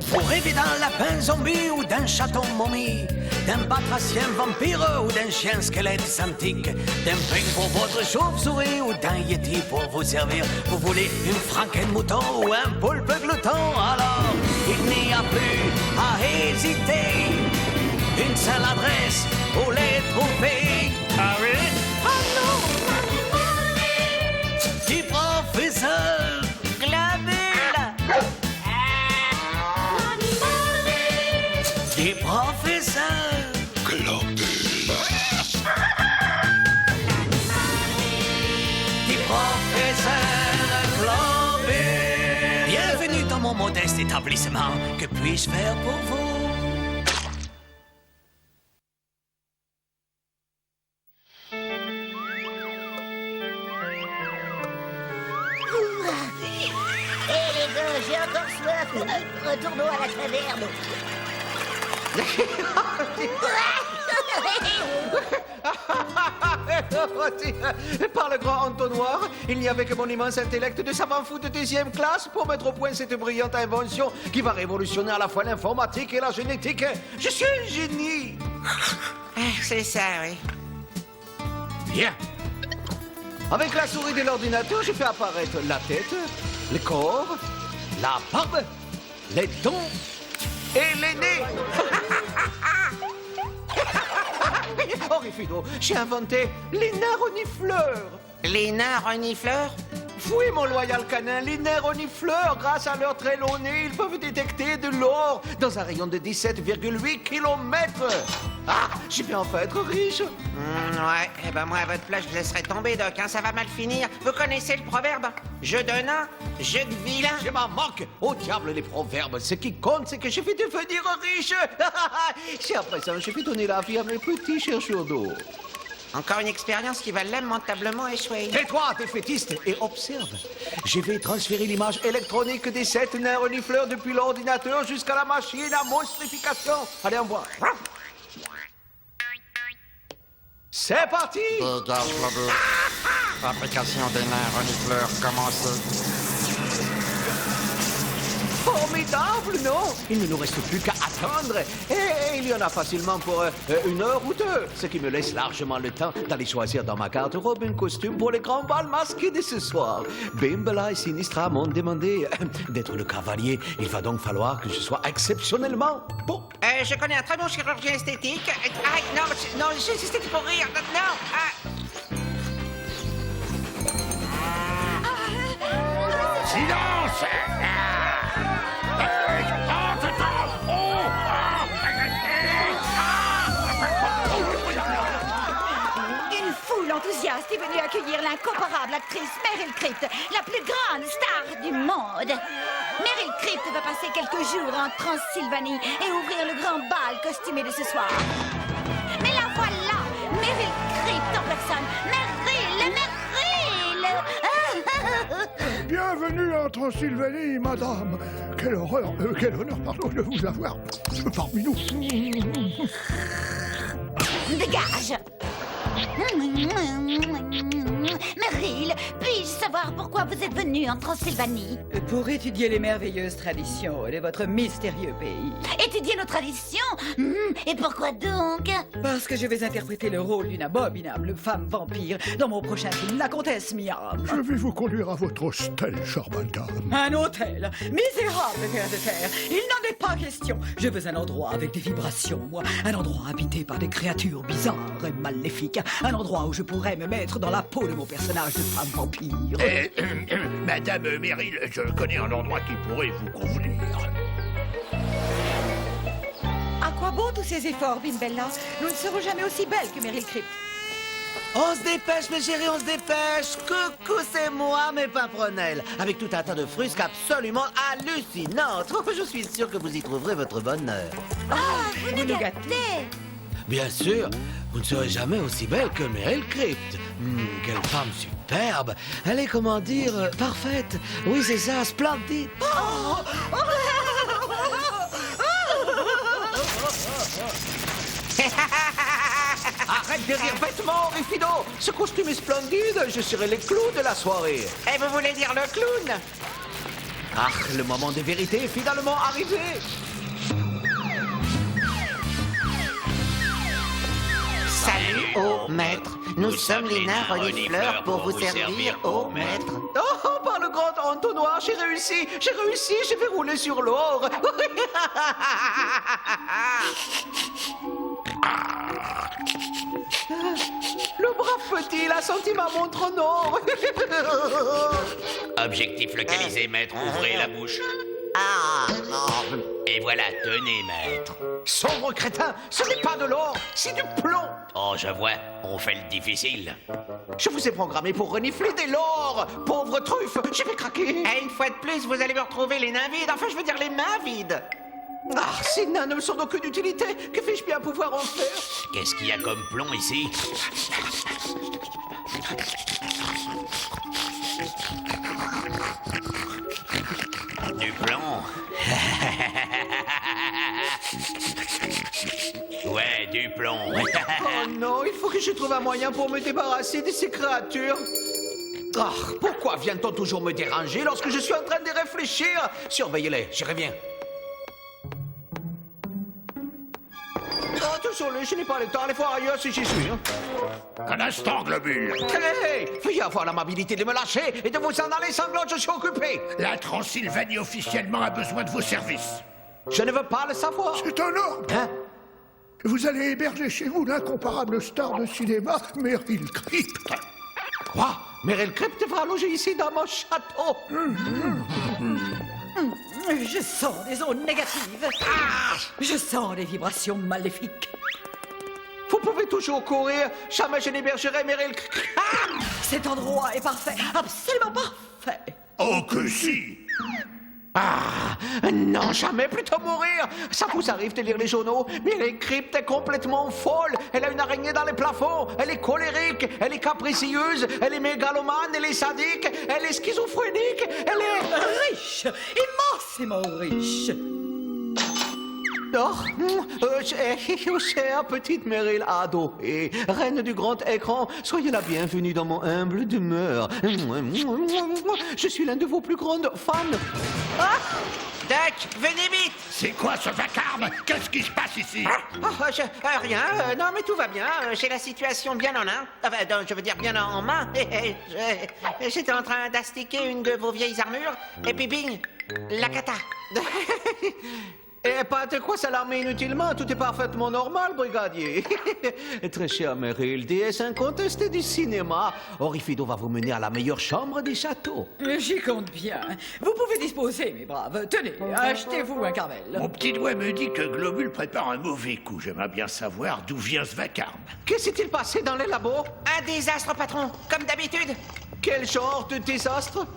Vous rêvez d'un lapin zombie ou d'un chaton momie, d'un batracien vampire ou d'un chien squelette antique, d'un peigne pour votre chauve-souris ou d'un yeti pour vous servir. Vous voulez une franken-mouton ou un poulpe glouton? Alors, il n'y a plus à hésiter. Une seule adresse pour les trouver. Ah oui? Oh non! Du professeur Glabule. Du professeur Globule. Du professeur Globule. Bienvenue dans mon modeste établissement. Que puis-je faire pour vous? J'ai encore soif. Retournons à la taverne. Par le grand entonnoir, il n'y avait que mon immense intellect de savant fou de 2e classe pour mettre au point cette brillante invention qui va révolutionner à la fois l'informatique et la génétique. Je suis un génie. C'est ça, oui. Bien. Avec la souris de l'ordinateur, je fais apparaître la tête, le corps, la barbe, les dents et les nez. Oh, Rifido, j'ai inventé les nerfs renifleurs. Les nains renifleurs? Oui, mon loyal canin, les nerfs renifleurs, grâce à leur très long nez, ils peuvent détecter de l'or dans un rayon de 17,8 km. Ah, j'ai bien enfin être riche. Ouais, eh ben moi, à votre place, je vous laisserai tomber, Doc, hein, ça va mal finir. Vous connaissez le proverbe? Jeu de nain, jeu de vilain. Je m'en moque. Au diable les proverbes. Ce qui compte, c'est que je vais devenir riche. Si à présent, je vais donner la vie à mes petits chercheurs d'eau. Encore une expérience qui va lamentablement échouer. Tais-toi, défaitiste, et observe. Je vais transférer l'image électronique des 7 nerfs renifleurs depuis l'ordinateur jusqu'à la machine à monstrification. Allez, on voit. C'est parti! Dégage, Globule. Fabrication des nains renifleurs commencée. Formidable, non? Il ne nous reste plus qu'à attendre. Et il y en a facilement pour 1 heure ou 2. Ce qui me laisse largement le temps d'aller choisir dans ma garde-robe un costume pour le grand bal masqué de ce soir. Bimbala et Sinistra m'ont demandé d'être le cavalier. Il va donc falloir que je sois exceptionnellement beau. Je connais un très bon chirurgien esthétique. Ah, non, c'était pour rire. Non, Silence! Une foule enthousiaste est venue accueillir l'incomparable actrice Meryl Creep, la plus grande star du monde. Meryl Creep va passer quelques jours en Transylvanie et ouvrir le grand bal costumé de ce soir. Mais la voilà, Meryl Creep en personne. Meryl! Bienvenue en Transylvanie, madame. Quel horreur, quel honneur, pardon, de vous avoir parmi nous. Dégage! Meryl, puis-je savoir pourquoi vous êtes venue en Transylvanie? Pour étudier les merveilleuses traditions de votre mystérieux pays. Étudier nos traditions? Et pourquoi donc? Parce que je vais interpréter le rôle d'une abominable femme vampire dans mon prochain film, La Comtesse Miam. Je vais vous conduire à votre hostel, charmante dame. Un hôtel? Misérable terre de terre! Il n'en est pas question! Je veux un endroit avec des vibrations, moi. Un endroit habité par des créatures bizarres et maléfiques. Un endroit où je pourrais me mettre dans la peau de mon personnage de femme vampire. Madame Meryl, je connais un endroit qui pourrait vous convenir. À quoi bon tous ces efforts, Bimbella? Nous ne serons jamais aussi belles que Meryl Creep. On se dépêche, mes chéris, on se dépêche. Coucou, c'est moi, mes paprenelles. Avec tout un tas de frusques absolument hallucinantes. Je suis sûr que vous y trouverez votre bonheur. Vous nous gâtez! Bien sûr, vous ne serez jamais aussi belle que Meryl Creep. Quelle femme superbe. Elle est, comment dire, parfaite. Oui, c'est ça, splendide. Arrête de rire bêtement, Rifido. Ce costume est splendide. Je serai le clown de la soirée. Et vous voulez dire le clown? Ah, le moment de vérité est finalement arrivé. Salut au maître. Nous sommes les nains renifleurs pour vous servir au maître. Oh, par le grand entonnoir, j'ai réussi, je vais rouler sur l'or. Le brave petit, il a senti ma montre en or. Objectif localisé, maître. Ouvrez la bouche. Et voilà, tenez, maître. Sombre crétin, ce n'est pas de l'or, c'est du plomb. Oh, je vois, on fait le difficile. Je vous ai programmé pour renifler de l'or. Pauvre truffe, je vais craquer. Et une fois de plus, vous allez me retrouver les nains vides. Enfin, je veux dire les mains vides. Ah, ces nains ne me sont d'aucune utilité. Que vais-je bien pouvoir en faire? Qu'est-ce qu'il y a comme plomb ici? Du plomb. Ouais, du plomb. Oh non, il faut que je trouve un moyen pour me débarrasser de ces créatures. Ah, pourquoi vient-on toujours me déranger lorsque je suis en train de réfléchir? Surveillez-les, je reviens. Oh, désolé, je n'ai pas le temps. Allez voir ailleurs si j'y suis. Hein. Un instant, Globule. Hey, veuillez avoir l'amabilité de me lâcher et de vous en aller sanglote, je suis occupé. La Transylvanie officiellement a besoin de vos services. Je ne veux pas le savoir. C'est un ordre. Hein? Vous allez héberger chez vous l'incomparable star de cinéma, Meryl Crypt. Quoi? Meryl Crypt va loger ici dans mon château. Je sens des ondes négatives. Je sens des vibrations maléfiques. Vous pouvez toujours courir. Jamais je n'hébergerai Meryl Crypt. Cet endroit est parfait, absolument parfait. Oh que si! Ah, non, jamais, plutôt mourir. Ça vous arrive de lire les journaux? Meryl Crypt est complètement folle. Elle a une araignée dans les plafonds. Elle est colérique, elle est capricieuse, elle est mégalomane, elle est sadique, elle est schizophrénique, elle est... Riche, immensément riche. Oh, chère petite Meryl adorée, reine du grand écran, soyez la bienvenue dans mon humble demeure. Je suis l'un de vos plus grandes fans. Duck, venez vite. C'est quoi ce vacarme? Qu'est-ce qui se passe ici? Rien, non mais tout va bien. J'ai la situation bien en main. Enfin, je veux dire bien en main. J'étais en train d'astiquer une de vos vieilles armures, et puis bing, la cata. Et pas de quoi s'alarmer inutilement, tout est parfaitement normal, brigadier. Très cher Meryl, déesse incontestée du cinéma, Orifido va vous mener à la meilleure chambre du château. J'y compte bien. Vous pouvez disposer, mes braves. Tenez, achetez-vous un caramel. Mon petit doigt me dit que Globule prépare un mauvais coup. J'aimerais bien savoir d'où vient ce vacarme. Que s'est-il passé dans les labos? Un désastre, patron, comme d'habitude. Quel genre de désastre?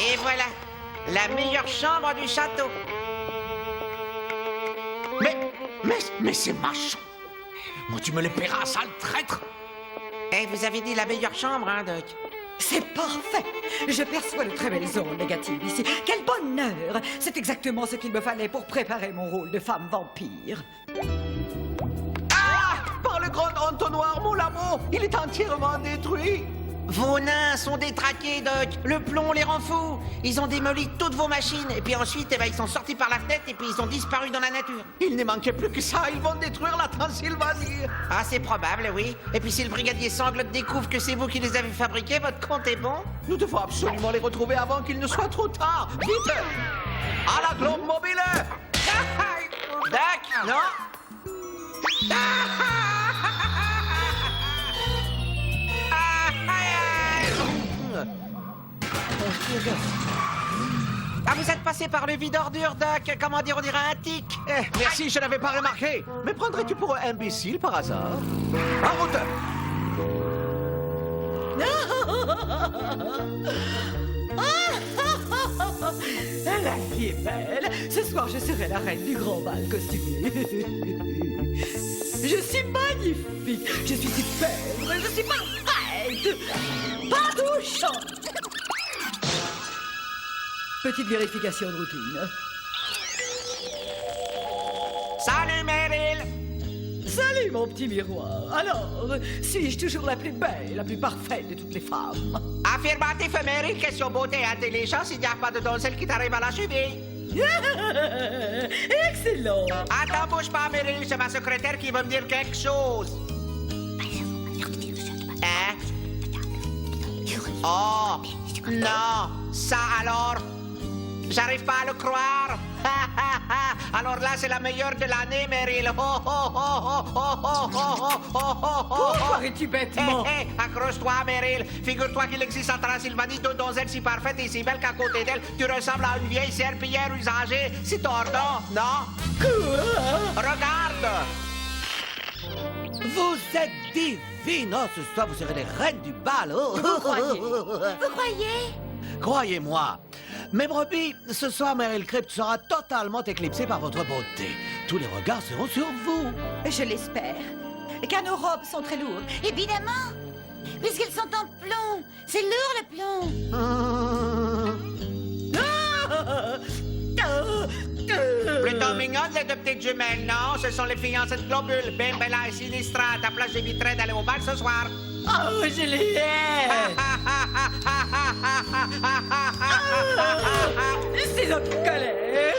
Et voilà, la meilleure chambre du château. Mais c'est ma chambre. Moi, tu me le paieras, sale traître. Eh, vous avez dit la meilleure chambre, hein, Doc? C'est parfait. Je perçois de très belles ondes négatives ici. Quel bonheur. C'est exactement ce qu'il me fallait pour préparer mon rôle de femme vampire. Ah! Par le grand entonnoir, mon labo, il est entièrement détruit. Vos nains sont détraqués, Doc. Le plomb les rend fous. Ils ont démoli toutes vos machines. Et puis ensuite, eh ben, ils sont sortis par la fenêtre et puis ils ont disparu dans la nature. Il ne manquait plus que ça, ils vont détruire la Transylvanie. Ah, c'est probable, oui. Et puis si le brigadier Sanglotte découvre que c'est vous qui les avez fabriqués, votre compte est bon. Nous devons absolument les retrouver avant qu'il ne soit trop tard. Vite! À la globe mobile! Doc, non? Ah, vous êtes passé par le vide ordure, Doc. Comment dire, on dirait un tic. Merci, je n'avais pas remarqué. Mais prendrais-tu pour un imbécile par hasard? En route! La vie est belle. Ce soir, je serai la reine du grand bal costumé. Je suis magnifique. Je suis superbe. Je suis parfaite. Pas touchant. Petite vérification de routine. Salut, Meryl. Salut, mon petit miroir. Alors, suis-je toujours la plus belle, la plus parfaite de toutes les femmes? Affirmatif, Meryl, question beauté et intelligence, il n'y a pas de donzelle qui t'arrive à la cheville. Excellent! Attends, bouge pas, Meryl, c'est ma secrétaire qui veut me dire quelque chose. Hein? Oh, non, ça alors? J'arrive pas à le croire. Alors là, c'est la meilleure de l'année, Meryl. Pourquoi es-tu bêtement? Hé, accroche-toi, Meryl. Figure-toi qu'il existe en Transylvanie deux donzelles si parfaites et si belles qu'à côté d'elles, tu ressembles à une vieille serpillière usagée. C'est tordant, non? Regarde! Vous êtes divine. Oh, ce soir, vous serez les reines du bal. Oh. Vous croyez? Croyez-moi. Mes brebis, ce soir, Meryl Crypt sera totalement éclipsée par votre beauté. Tous les regards seront sur vous. Je l'espère. Car nos robes sont très lourdes. Évidemment. Puisqu'elles sont en plomb. C'est lourd, le plomb. Plutôt mignonnes, les deux petites jumelles, non? Ce sont les fiancées de Globule. Ben Bella et Sinistra. À ta place, j'éviterai d'aller au bal ce soir. Oh, je les hais! C'est en colère!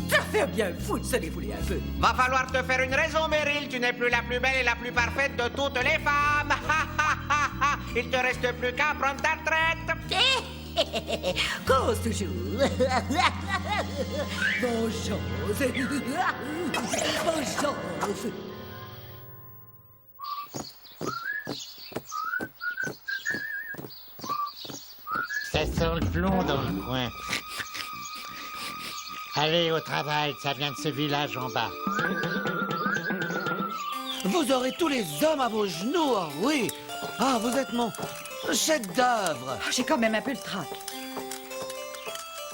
Ça fait bien foutre, ça défouler un peu. Va falloir te faire une raison, Meryl. Tu n'es plus la plus belle et la plus parfaite de toutes les femmes. Il te reste plus qu'à prendre ta retraite. Cause toujours. Vengeance. Vengeance. Ça sent le plomb dans le coin. Allez au travail, ça vient de ce village en bas. Vous aurez tous les hommes à vos genoux, oh oui. Ah, vous êtes mon chef-d'œuvre. J'ai quand même un peu le trac.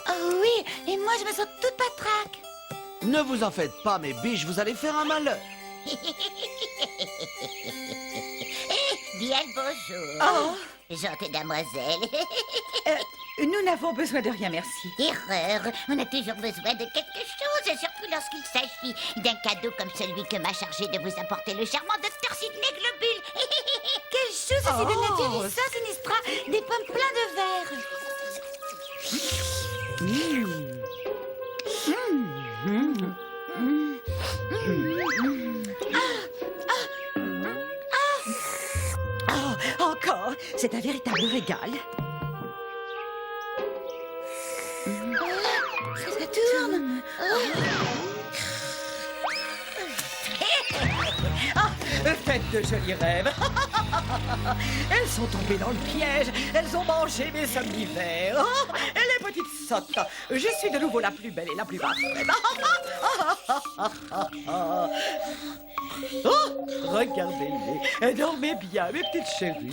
Oh oui, et moi je me sens toute patraque. Ne vous en faites pas, mes biches, vous allez faire un malheur. Bien le bonjour. Oh. Gentille demoiselle. Nous n'avons besoin de rien, merci. Erreur. On a toujours besoin de quelque chose, surtout lorsqu'il s'agit d'un cadeau comme celui que m'a chargé de vous apporter le charmant Dr. Sidney Globule. Quelle chose aussi de nature et ça, Sinistra. Des pommes plein de verre. Encore, c'est un véritable régal. Ça tourne. Faites de jolis rêves. Elles sont tombées dans le piège. Elles ont mangé mes somnifères. Oh, et les petites sottes. Je suis de nouveau la plus belle et la plus parfaite. Oh, regardez-les. Dormez bien, mes petites chéries.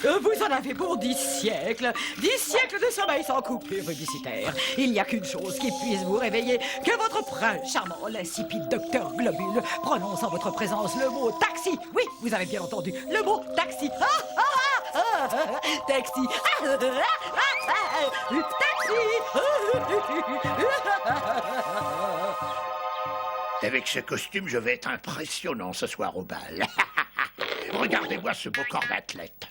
Vous en avez pour 10 siècles. 10 siècles de sommeil sans coupure publicitaire. Il n'y a qu'une chose qui puisse vous réveiller, que votre prince charmant, l'insipide docteur Globule, prononce en votre présence le mot taxi. Oui, vous avez bien entendu, le mot taxi. Taxi. Avec ce costume, je vais être impressionnant ce soir au bal. Regardez-moi ce beau corps d'athlète.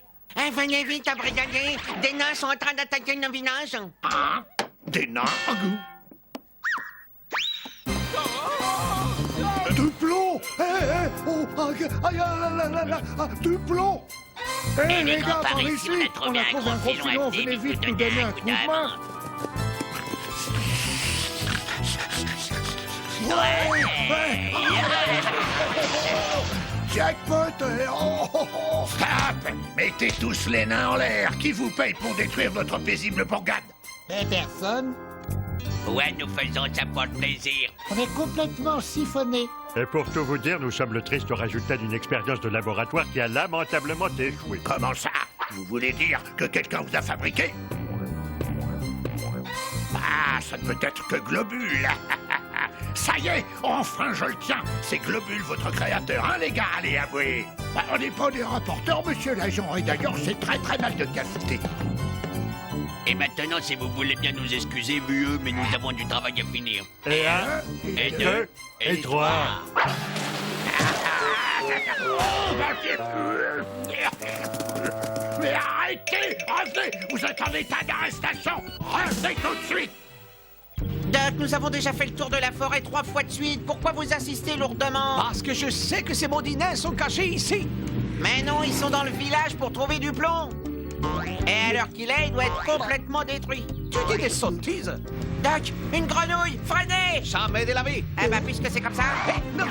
Venez vite, brigadier. Des nains sont en train d'attaquer nos villages. Hein? Des nains? Du plomb! Oh, du plomb! Les gars, par ici, on a trouvé un gros filon, venez vite nous donner un coup de main! Jackpot! Stop! Mettez tous les nains en l'air. Qui vous paye pour détruire notre paisible bourgade? Mais personne. Ouais, nous faisons ça pour le plaisir. On est complètement siphonné. Et pour tout vous dire, nous sommes le triste résultat d'une expérience de laboratoire qui a lamentablement échoué. Comment ça? Vous voulez dire que quelqu'un vous a fabriqué? Ah, ça ne peut être que Globule. Ça y est, enfin je le tiens. C'est Globule, votre créateur, hein les gars? Allez, avouez. On n'est pas des rapporteurs, monsieur l'agent, et d'ailleurs c'est très mal de qualité. Et maintenant, si vous voulez bien nous excuser, vieux, mais nous avons du travail à finir. Et un, et deux, deux, et trois. Mais arrêtez! Revenez! Vous êtes en état d'arrestation! Revenez tout de suite! Doc, nous avons déjà fait le tour de la forêt 3 fois de suite. Pourquoi vous insistez lourdement? Parce que je sais que ces maudits nains sont cachés ici. Mais non, ils sont dans le village pour trouver du plomb. Et à l'heure qu'il est, il doit être complètement détruit. Tu dis des sottises. Doc, une grenouille! Freinez! Jamais de la vie. Eh ben, puisque c'est comme ça... Non,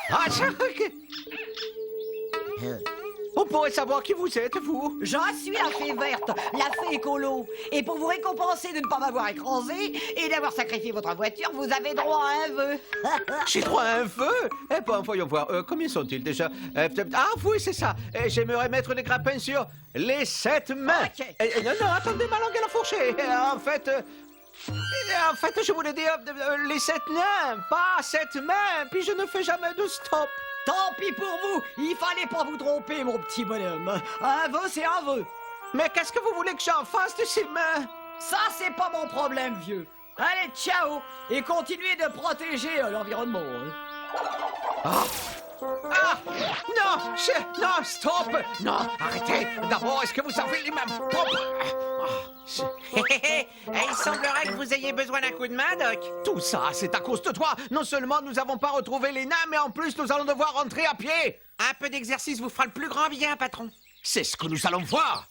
Ah, ça, ok. On pourrait savoir qui vous êtes, vous? Je suis la fée verte, la fée écolo. Et pour vous récompenser de ne pas m'avoir écrasé et d'avoir sacrifié votre voiture, vous avez droit à un vœu. J'ai droit à un vœu? Eh ben, voyons voir. Combien sont-ils déjà? Ah, oui, c'est ça. J'aimerais mettre des grappins sur les 7 mains. Ok. Non, non, attendez, ma langue, elle a fourché. En fait, je voulais dire les 7 nains, pas 7 mains. Puis je ne fais jamais de stop. Tant pis pour vous, il fallait pas vous tromper, mon petit bonhomme. Un vœu, c'est un vœu. Mais qu'est-ce que vous voulez que j'en fasse de ces mains? Ça, c'est pas mon problème, vieux. Allez, ciao, et continuez de protéger l'environnement. Ah! Non, non, stop! Non, arrêtez! D'abord, est-ce que vous avez les mains propres? Il semblerait que vous ayez besoin d'un coup de main, Doc. Tout ça, c'est à cause de toi! Non seulement nous n'avons pas retrouvé les nains, mais en plus nous allons devoir rentrer à pied! Un peu d'exercice vous fera le plus grand bien, patron. C'est ce que nous allons voir!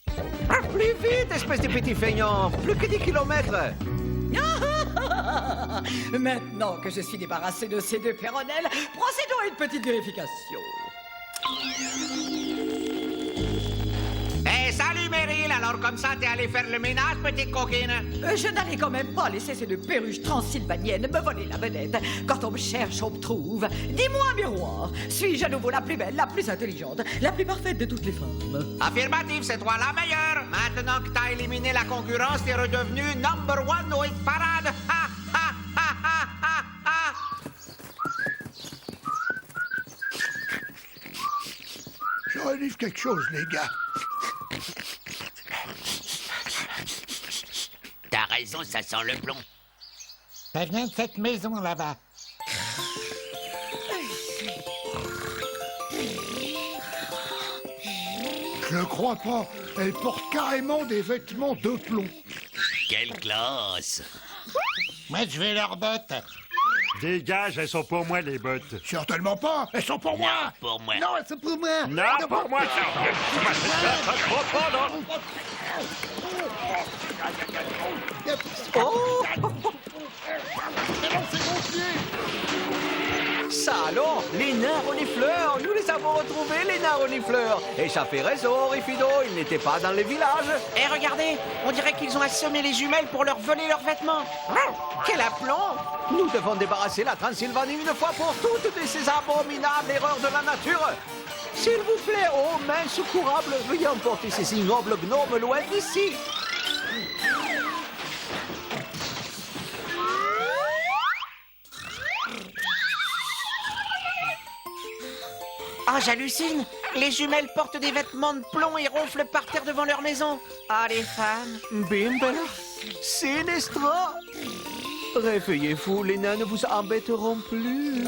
Plus vite, espèce de petit feignant! Plus que 10 kilomètres! Maintenant que je suis débarrassé de ces deux péronnelles, procédons à une petite vérification. Eh, salut Meryl, alors comme ça t'es allé faire le ménage, petite coquine? Je n'allais quand même pas laisser ces deux perruches transylvaniennes me voler la vedette. Quand on me cherche, on me trouve. Dis-moi, miroir, suis-je à nouveau la plus belle, la plus intelligente, la plus parfaite de toutes les femmes? Affirmatif, c'est toi la meilleure. Maintenant que t'as éliminé la concurrence, t'es redevenu number one au hit parade. Ha, ha, ha, ha, ha, ha. Je relève quelque chose, les gars. T'as raison, ça sent le plomb. Ça vient de cette maison là-bas. Je crois pas. Elle porte carrément des vêtements de plomb. Quelle classe! Moi, je vais leurs bottes. Dégage, elles sont pour moi, les bottes. Certainement pas. Elles sont pour moi. Pour moi. Non, c'est pour moi. Non, pour moi, Ça alors, les nains renifleurs! Nous les avons retrouvés, les nains renifleurs! Et ça fait raison, Rifido, ils n'étaient pas dans les villages! Eh, regardez, on dirait qu'ils ont assommé les jumelles pour leur voler leurs vêtements. Quel aplomb! Nous devons débarrasser la Transylvanie une fois pour toutes de ces abominables erreurs de la nature! S'il vous plaît, oh mains secourables, veuillez emporter ces ignobles gnomes loin d'ici! Ah, j'hallucine! Les jumelles portent des vêtements de plomb et ronflent par terre devant leur maison. Ah, les femmes! Bimbala, Sinistra! Réveillez-vous, les nains ne vous embêteront plus.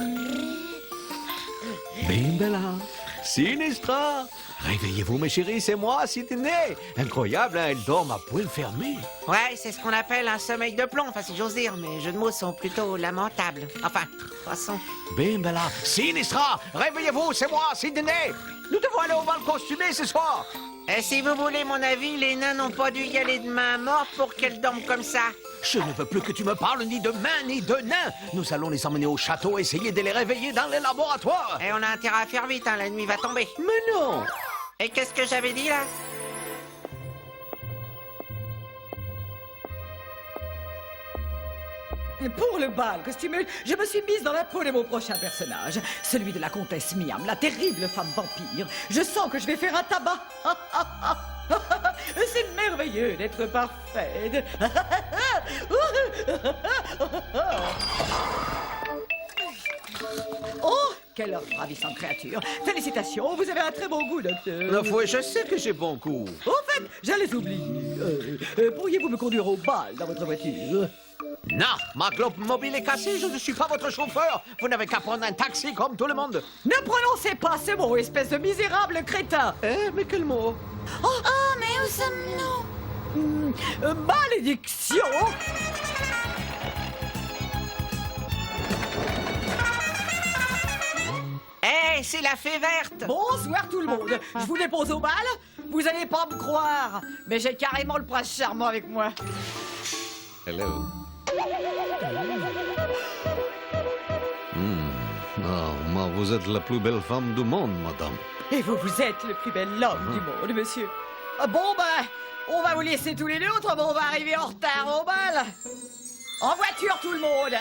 Bimbala, Sinistra! Réveillez-vous, mes chéris, c'est moi, Sydney! Incroyable, hein, elle dort à poil fermé. Ouais, c'est ce qu'on appelle un sommeil de plomb, enfin si j'ose dire, mais les jeux de mots sont plutôt lamentables. Enfin, passons. Bimbala, Sinistra! Réveillez-vous, c'est moi, Sydney! Nous devons aller au bal costumé ce soir! Et si vous voulez mon avis, les nains n'ont pas dû y aller de main morte pour qu'elles dorment comme ça. Je ne veux plus que tu me parles ni de mains ni de nains. Nous allons les emmener au château, essayer de les réveiller dans les laboratoires. Et on a intérêt à faire vite, hein, la nuit va tomber. Mais non! Et qu'est-ce que j'avais dit, là? Pour le bal costumé, je me suis mise dans la peau de mon prochain personnage, celui de la comtesse Miam, la terrible femme vampire. Je sens que je vais faire un tabac. C'est merveilleux d'être parfaite. Oh, quelle ravissante créature. Félicitations, vous avez un très bon goût, docteur. Oui, je sais que j'ai bon goût. Au fait, j'allais oublier. Pourriez-vous me conduire au bal dans votre voiture? Non, ma globe mobile est cassée, je ne suis pas votre chauffeur. Vous n'avez qu'à prendre un taxi comme tout le monde. Ne prononcez pas ce mot, espèce de misérable crétin. Mais quel mot? Oh, mais où sommes-nous? Malédiction! Hé, c'est la fée verte! Bonsoir tout le monde. Je vous dépose au bal. Vous allez pas me croire, mais j'ai carrément le prince charmant avec moi. Hello. Oh, vous êtes la plus belle femme du monde, madame. Et vous êtes le plus bel homme du monde, monsieur. Bon, ben, on va vous laisser tous les deux, autrement on va arriver en retard au bal. En voiture, tout le monde.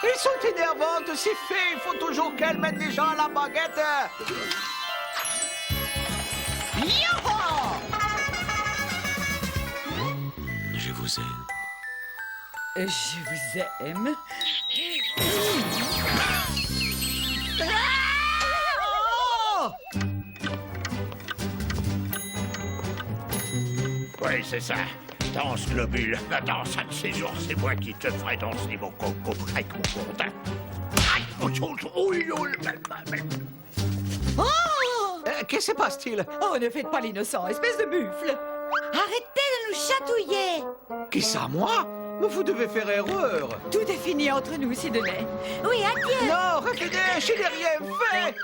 Ils sont énervantes, ces filles. Il faut toujours qu'elles mènent les gens à la baguette. Youhou! Je vous aime. Je vous aime. Oh! Oui, c'est ça. Danse, globule. Danse, un de ces jours, c'est moi qui te ferai danser, mon coco, avec mon compte. Que se passe-t-il? Oh, ne faites pas l'innocent, espèce de buffle. Arrêtez de nous chatouiller. Qui ça, moi? Mais vous devez faire erreur. Tout est fini entre nous, Sidney. Oui, adieu. Non, reculez, je n'ai rien fait.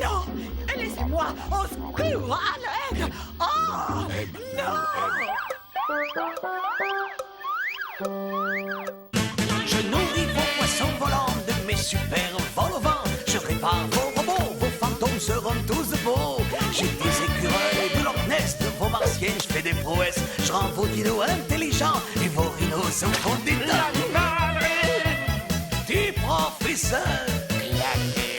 Non, laissez-moi au secours, à l'aide. Oh, non. Je nourris vos poissons volants de mes super vol-au-vent. Je répare vos robots, vos fantômes seront tous beaux. J'ai des écureuils de Loch Ness, de vos martiens, je fais des prouesses. Je rends vos dinos intelligents et vos rhinos sont fondés. Du professeur claqué.